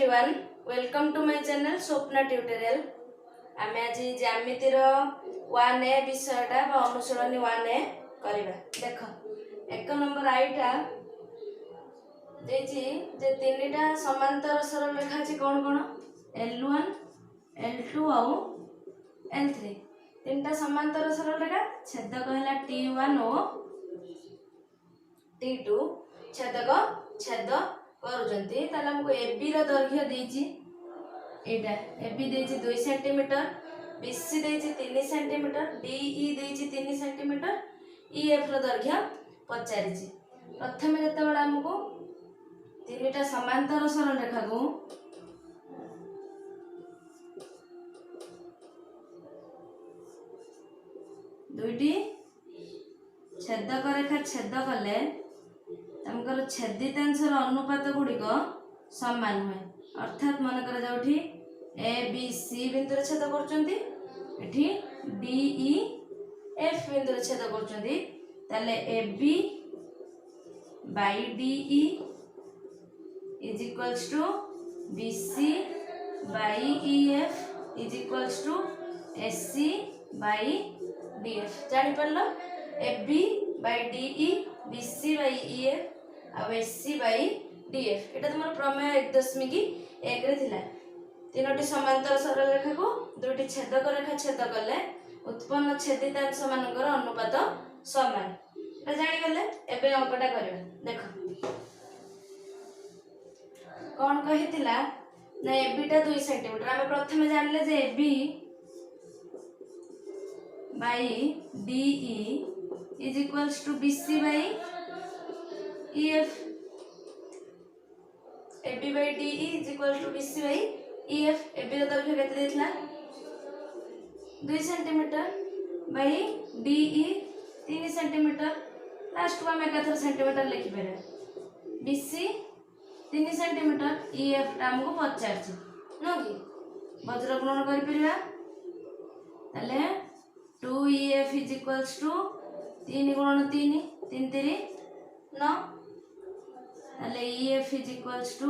Everyone, welcome to my channel Swapna tutorial. आमे आज ज्यामितिर 1A विषयटा बा अनुसरणी 1A करबा। देख एक नंबर आईटा देछि जे तीनटा समांतर सरल रेखा अछि कोन कोन L1 L2 और L3 तीनटा समांतर सरल रेखा छेदक हला T1 और T2 छेदक छेद करूजंती ताले हमको AB रो दैर्घ्य देछि एटा AB देछि 2 सेंटीमीटर BC देछि 3 सेंटीमीटर DE देछि 3 सेंटीमीटर EF रो दैर्घ्य पचारिछि। प्रथमे जतेबेला हमको तीनटा समांतर सरल रेखा को दुईटी छेदक रेखा छेद कले तमकर छेदितांशर अनुपात गुड़िक समान हुए अर्थात मन कर जोठी ए बी सी बिंदु छेद करचंती एठी डी ई एफ बिंदु छेद करचंती ताले A B by D E is equals to B C by E F is equals to S C by D F. जानि परलो A B by D E B C by E F आ SC by DF एटा तुम प्रमेय 1.1 रे थिला। तीनोटी समांतर सरल रेखा को दुईटी छेदक रेखा छेद कले उत्पन्न छेदितांश मानकर अनुपात समान एटा जानि गले। एबे अंकटा करबा। देखो कोन कहितिला ना एबी टा 2 सेंटीमीटर हम प्रथमे जानले जे AB by DE is equals to BC by EF AB by DE is equal to BC by EF। AB रो दैर्घ्य केते देथिला 2 centimetre by DE 3 centimetre last को हम 11 सेंटीमीटर लिखि पारे BC 3 सेंटीमीटर EF टा हमको 50 नो कि वज्र गुणन करि परिबा तले 2EF is equals to 3 गुणन 3 3 3 9 ताले EF is equals to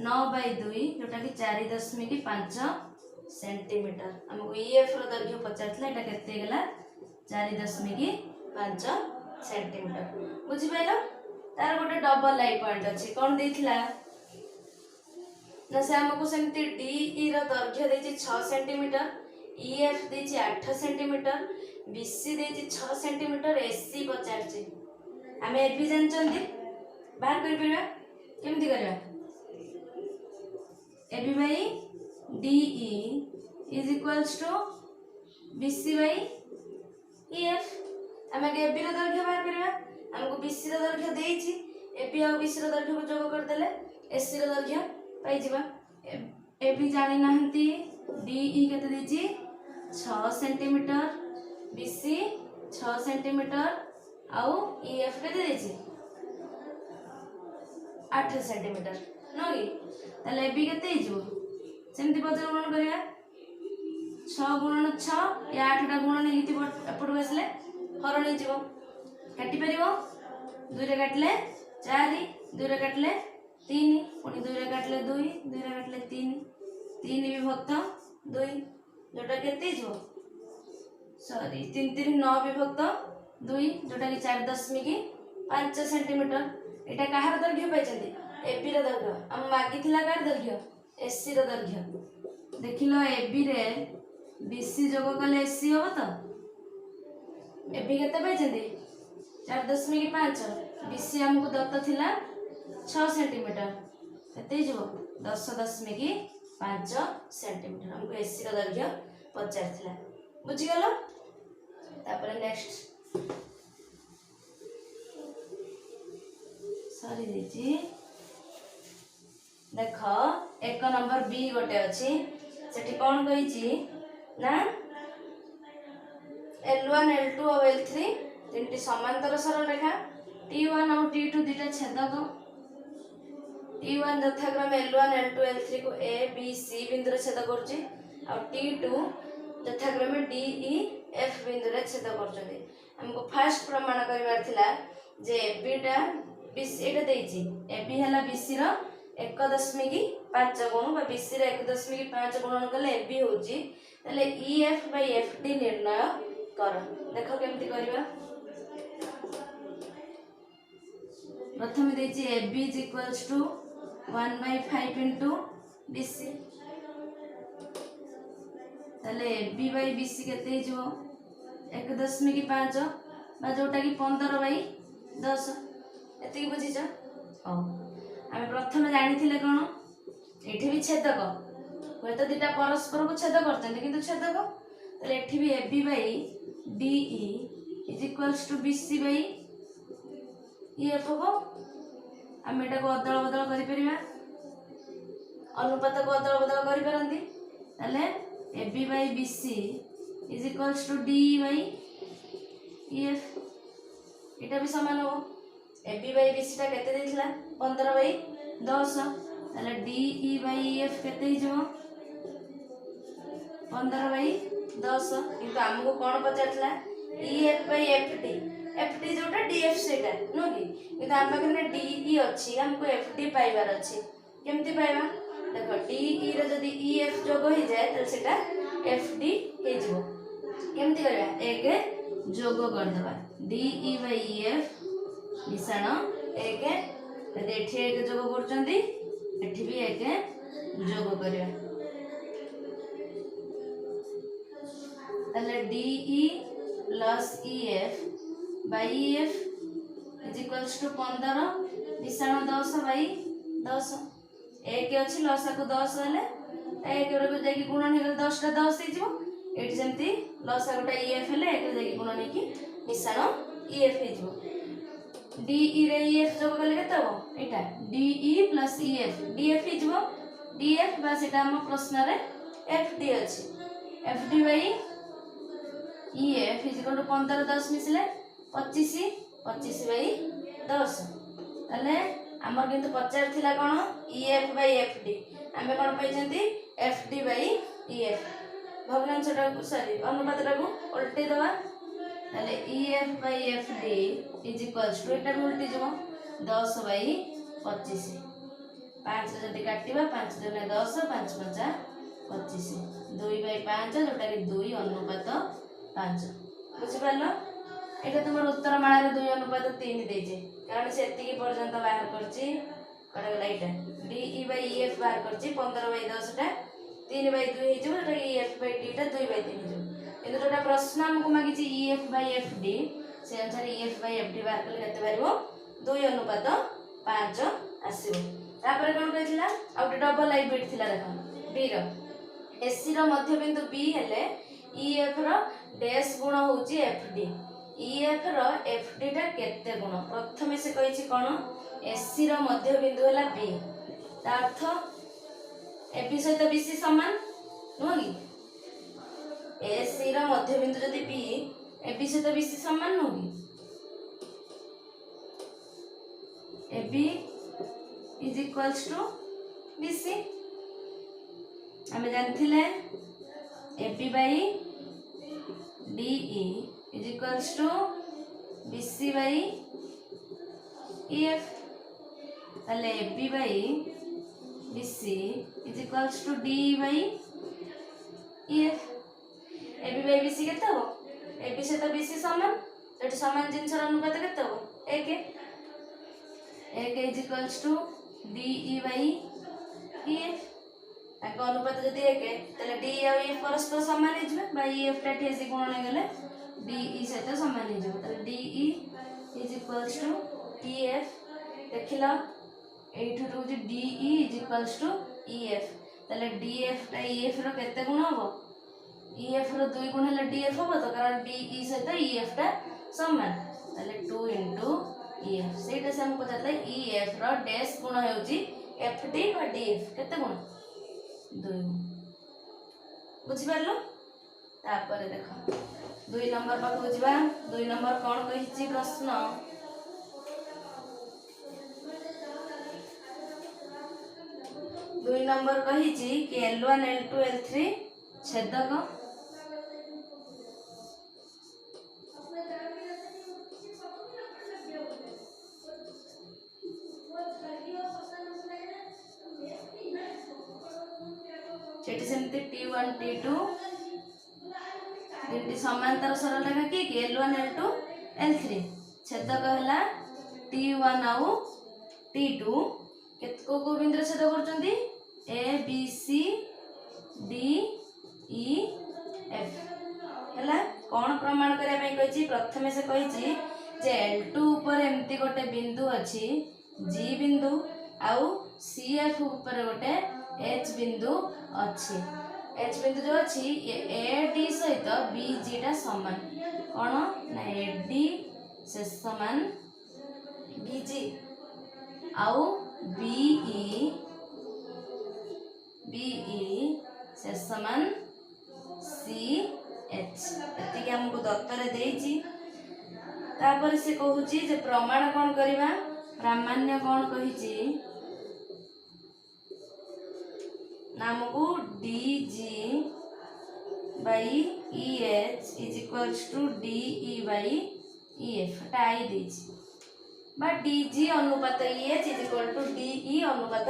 9/2 जोटा कि 4.5 सेंटीमीटर। हमको EF रो दैर्घ्य पचारथला एटा केते गेला 4.5 सेंटीमीटर। बुझि पाइलो तार गोटे डबल लाई पॉइंट अछि कोन देथिला ना से हमको सेमति DE रो दैर्घ्य देछि 6 सेंटीमीटर EF देछि 8 सेंटीमीटर BC देछि 6 सेंटीमीटर SC पचारछि। हमें AB जानचंदी बाहर कर परिबा केमति करबा AB by DE is equals to BC by EF। हमें AB रो दैर्घ्य बाहर करबा हमको BC रो दैर्घ्य देछि AB और BC रो दैर्घ्य को जोग कर देले SC रो दैर्घ्य पाई जिबा। AB जानि नाहंती DE केते देछि 6 सेंटीमीटर BC 6 सेंटीमीटर आउ EF केते देछि 8 सेंटीमीटर नो कि ताले AB केते हिजो सेमति वज्र गुणन करिया 6 गुणन 6 या 8 टा गुणन हिति एपटो आसले हरण हि जिवो काटि परिबो 2 रे काटले 4 2 रे काटले 3 पुनी 2 रे काटले 2 2 रे काटले 3 3 विभक्त 2 जोटा केते हिजो सॉरी 3 3 9 विभक्त 2 जोटा कि 4.5 सेंटीमीटर। एटा काहर दैर्घ्य पाइछंती AB रो दैर्घ्य हम मागिथिला कार दैर्घ्य SC रो दैर्घ्य देखिलो AB रे BC जोग कले SC होबो त AB केते पाइछंती 4.5 BC हमको दत्त थिला 6 सेंटीमीटर केते जो 10.5 सेंटीमीटर हमको SC रो दैर्घ्य पचार थिला। बुझि गेलो तापर नेक्स्ट सॉरी दीजी देख एक नंबर बी गोटे अच्छी सेठी कौन कही ना L1 L2 और L3 तीनटी समांतर सरल रेखा T1 और T2 दुटा छेदक T1 यथाक्रम L1 L2 L3 को A B C बिंदु छेद करछि और T2 यथाक्रम D E F बिंदु छेद करछथि। हमको फर्स्ट प्रमाण करिवार थिला जे AB टा BC एटा देछि AB हला BC रो 1.5 गुण बीसी 1.5 गुणन कले एबी होची ताले ईएफ बाय एफडी निर्णय कर। देखो केमती करबा। प्रथम देछि AB is equals to 1/5 into BC ताले एबी बाय बीसी केते हिजो 1.5 बा जोटा कि 15/10 एति बुझिछ। ओ आमे प्रथम जानि थिले कोन एठी भी छेदक होय तो दिटा परस्पर को छेद करतन किंतु छेदक ताले एठी भी AB by DE is equals to BC by EF हो। आमे एटा को अदल बदल करि परिबा अनुपात को अदल बदल करि परंती ताले AB by BC is equals to DE by EF एटा भी समान हो। एबी बाय बीसी टा केते देथिला 15/10 ताले डीई बाय ईएफ केते हिजो 15/10 किंतु हमको कोन पचारथिला ईएफ बाय एफडी एफडी जोटा डीएफ सेटा नो कि किंतु हम पाखरे डीई अछि हमको एफडी पाइबार अछि केमती पाइबा। देखो डीई रे जदी ईएफ जोग हो जाए त सेटा एफडी हे जिवो केमती करबा एक जोग कर देबा डीई बाय ईएफ मिश्रण एक यदि एठी एक जोग करचंदी एठी भी एक जोग करबा ताले DE plus EF by EF is equals to 15 मिश्रण 10/10 एक अछि लसा को 10 हेले एक रे को जाकी गुणन हे 10 टा 10 हे जिवो एठी जेंती लसा गोटा ईएफ हेले एक जाकी गुणन हे कि मिश्रण ईएफ हे जिवो डीई रे ईएफ जोग कले केते हो एटा डीई प्लस ईएफ डीएफ हे जिवो डीएफ बा सेटा हम प्रश्न रे एफडी अछि FD by EF is equal to 15 10 मिसले 25/10 ताले हमर किंतु पचार थिला कोन ईएफ बाय एफडी हमें कोन पाइछंती एफडी बाय ईएफ भग्नांशटा सॉरी अनुपातटा को उल्टे दवा ताले EF by FD is equals to एटा उल्टी जबो 10/25 5 जदी काटिबा 5 जने 10 5 5 25 2/5 जोटा कि 2 अनुपात 5 बुझि पालो। एटा तुमर उत्तर माळा रे 2 अनुपात 3 देजे कारण सेति की पर्यंत बाहर करछि करा गला एटा डीई बाय ईएफ बाहर करछि 15/10 टा 3/2 हे जो एटा ईएफ बाय डी टा 2/3 हे जो एतो जोटा प्रश्न हमको मागी छि ईएफ बाय एफडी से अनुसार ईएफ बाय एफडी बाहर करले केते बारिबो 2 अनुपात 5 आसीबो। तापर कोन कहथिला आ डबल आई बिट थिला देखो बी रो एसी रो मध्य बिंदु बी हेले ईएफ रो डैश गुण होची एफडी ईएफ रो एफडी टा केते गुण प्रथमे से कहि छि कोन एसी रो मध्य बिंदु हला बी ता अर्थ एबी सहित बीसी समान नो कि एसी रो मध्य बिंदु जदी बी एबी सहित बीसी समान नो कि AB is equals to BC हमें जानथिले AB by DE is equals to BC by EF ताले AB by BC is equals to DE by EF AB by BC केते हो एबी से तो बीसी समान एटी समान जिंस अनुपात केते हो 1 is equals to DE by EF ताको अनुपात जदी 1 तले डी और ईएफ परस्पर समान हे जबे बाय ईएफ टा ठेसी गुणन हे गेले डीई सहित समान हे जबे तले DE is equals to EF देखिला एठु रहउजी DE is equals to EF तले डीएफ टा ईएफ रो केते गुण होबो ईएफ रो 2 गुण हेले डीएफ होबो तो कारण डीई सहित ईएफ टा समान तले 2 ईएफ सेटा से हम पचारले ईएफ रो डैश गुण हेउजी एफडी बा डीएफ केते गुण 2 बुझि पारलो। तापर देखो 2 नंबर पाखु जिबा 2 नंबर कोन कहिछि प्रश्न 2 नंबर कहिछि कि L1 L2 L3 छेदक सेठी सेमती T1 T2 तीन समांतर सरल रेखा कि L1 L2 L3 छेदक है T1 आउ T2 को बिंदु छेद कर A B C D E F है कौन प्रमाण करने प्रथम से कही L2 ऊपर एमती गोटे बिंदु अच्छी G बिंदु आउ CF ऊपर गोटे H बिंदु अच्छी H बिंदु जो अच्छी AD सहित BG टा समान कौन ना AD से समान BG आउ BE से समान CH एतिक हमको दत्तर देइछि तापर से कहूची जे प्रमाण कौन करबा प्रामाण्य कौन कहिछि नामको DG by EH is equals to DE by EF टाई देछि बा DG अनुपात EH is equal to DE अनुपात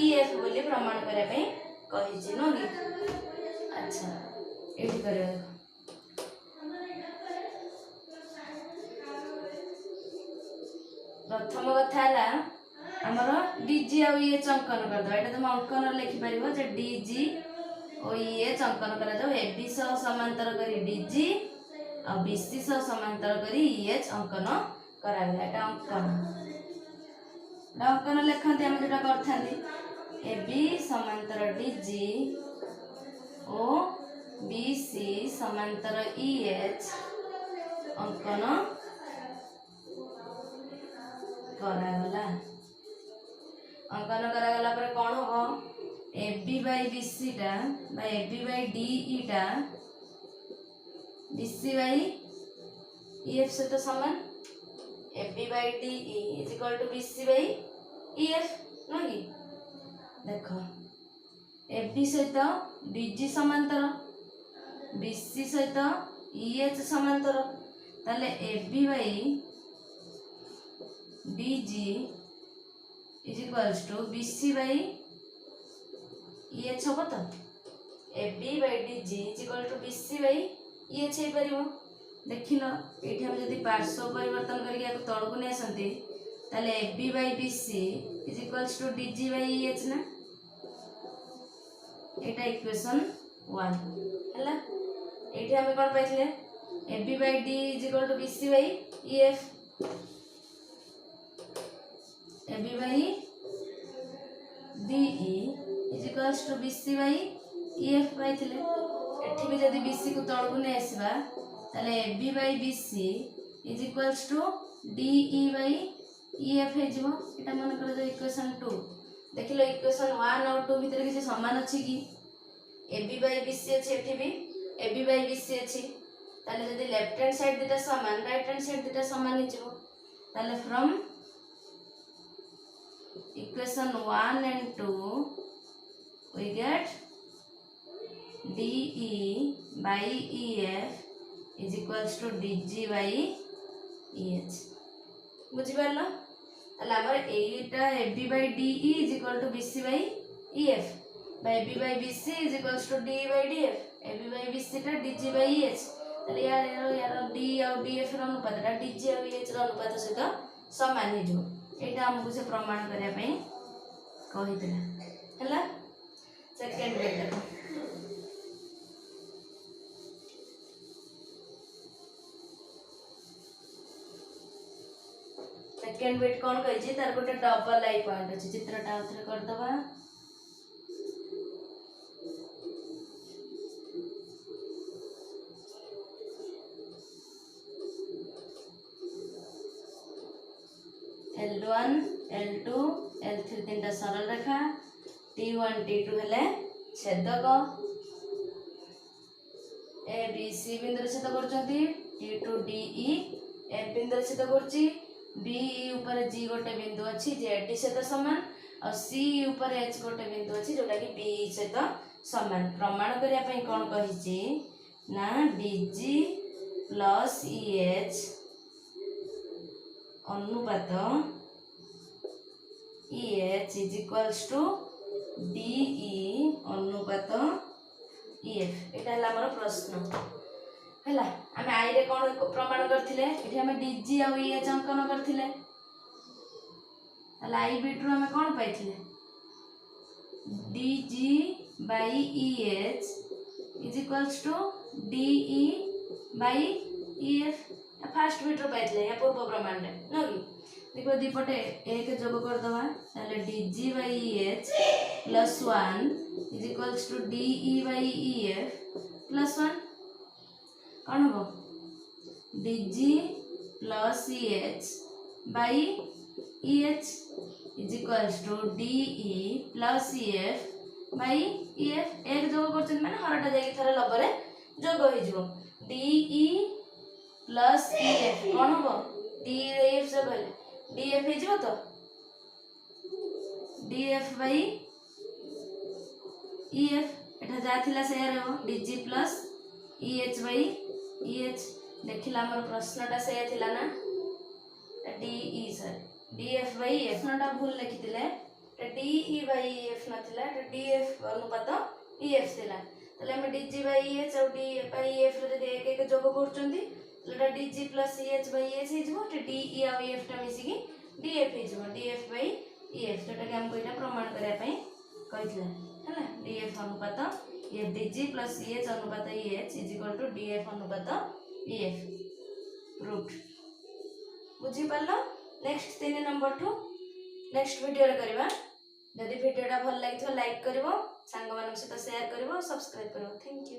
EF बोली प्रमाण करे पे कहिछि नो कि अच्छा एठी करबा प्रथम कथा है आमर DG और EH अंकन कर दो एटा तुम अंकन लिखि परिबो जे DG और EH अंकन करा जाओ AB सह समांतर करी DG और BC सह समांतर करी EH अंकन करा गला एटा अंकन लिखंती हम जेटा करथांती AB समांतर DG और BC समांतर EH अंकन करागला अंकन करागला पर कौन हम AB by BC टा बा AB by DE टा BC by EF से तो समान AB by DE is equal to BC by EF ना कि देखो AB सहित DG समांतर BC सहित EH समांतर ताले AB by DG is equals to BC by EH होगा तो AB by DG is equal to BC by EH है परिवो देखिन एठी हम जदी पार्श्व परिवर्तन करके याको तळ को नै आसंती ताले AB by BC is equals to DG by EH ना एटा इक्वेशन 1 हला एठी हम कोन पाइथिले AB by D is equal to BC by EF AB by DE is equals to BC by EF पाइथिले एठी भी जदी BC को तळ को नै आसीबा ताले AB by BC is equals to DE by EF हे जिवो एटा मन कर जो इक्वेशन 2 देखिलो इक्वेशन 1 और 2 भीतर किसी समान अछि कि AB by BC अछि एठी भी AB by BC अछि ताले जदी लेफ्ट हैंड साइड दिटा समान राइट हैंड साइड दिटा समान हे जिवो ताले from equation 1 and 2 we get DE by EF is equals to DG by EH बुझी पारलो ताले हमर एटा AB by DE is equal to BC by EF by AB by BC is equals to DE by DF AB by BC टा DG by EH ताले यार D और DF ର अनुपात टा DG और EH ର अनुपात सहित समान हे जो एटा हमको से प्रमाण करिया पई कहितला हला सेकंड वेट देखो सेकंड वेट कोन कहि छी तार गोटे डबल आई पॉइंट अछि चित्रटा उतरे कर दबा L1 L2 L3 तीनटा सरल रेखा T1 T2 हेले छेदक A B C बिंदु छेद करचंती T2 DE F बिंदु छेद करची BE ऊपर G गोटे बिंदु अछि जे D सहित समान और C ऊपर H गोटे बिंदु अछि जोटा कि BE सहित समान प्रमाण करिया पई कोन कहिची ना DG plus EH अनुपात EH is equals to DE अनुपात EF एटा हला हमर प्रश्न हला आमे आई रे कोन प्रमाण करथिले एठी आमे DG आ EH अंकन करथिले हला आई बिट रो आमे कोन पाइथिले DG by EH is equals to DE by EF first bit रो पाइथिले या पूर्व प्रमाण रे न कि देखो दीपटे एक जोग कर दवा ताले DG by EH plus 1 is equals to DE by EF plus 1 कौन हो DG plus EH by EH is equals to DE plus EF by EF एक जोग करछन माने हरटा जाई थरा लबरे जोग होई जिवो DE plus EF कौन हो DEF से कहले DF हे जिवो तो DF by EF एटा जाथिला से रहबो DG plus EH by EH देखिला हमर प्रश्नटा से थिला ना DE sir DF by EF नटा भूल लिखितिले DE by EF नथिला DF अनुपात EF थिला तले हम DG by EH और DE by EF रे जदि एक एक जोग करचंदी तले DG plus EH by EH हे जिवो DE और EF टा मिसी की DF हे जिवो DF by EF जोटा के हमको इटा प्रमाण करिया पई कहितला हैला DF अनुपात EF DG plus EH अनुपात EH is equal to DF अनुपात EF प्रूव्ड बुझी पालो next 3 number two next video रे करबा जदि वीडियोटा भल लागिथो लाइक करबो सांग मानक सहित शेयर करबो सब्सक्राइब करबो थैंक यू।